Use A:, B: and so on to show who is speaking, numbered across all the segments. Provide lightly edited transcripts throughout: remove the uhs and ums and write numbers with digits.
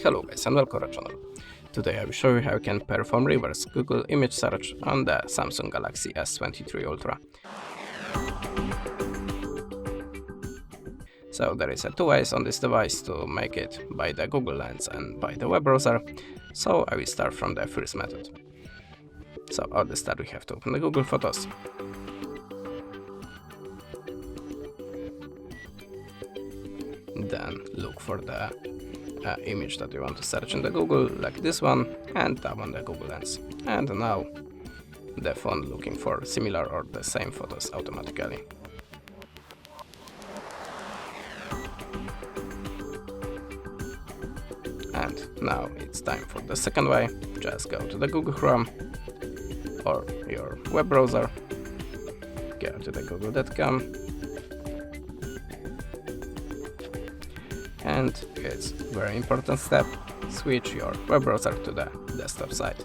A: Hello guys and welcome to our channel. Today I will show you how you can perform reverse Google image search on the Samsung Galaxy S23 Ultra. So there is two ways on this device to make it, by the Google Lens and by the web browser. So I will start from the first method. So at the start we have to open the Google Photos. Then look for the image that you want to search in the Google, like this one, and tap on the Google Lens. And now the phone looking for similar or the same photos automatically. And now it's time for the second way. Just go to the Google Chrome or your web browser, go to the google.com, and it's a very important step, switch your web browser to the desktop side.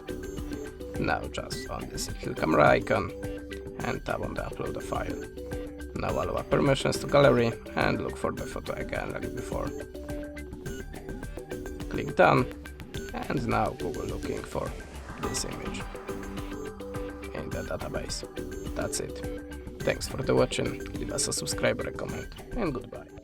A: Now just on this little camera icon and tap on the upload a file. Now allow permissions to gallery and look for the photo again like before. Click done, and now Google looking for this image in the database. That's it. Thanks for the watching, leave us a subscribe, a comment, and goodbye.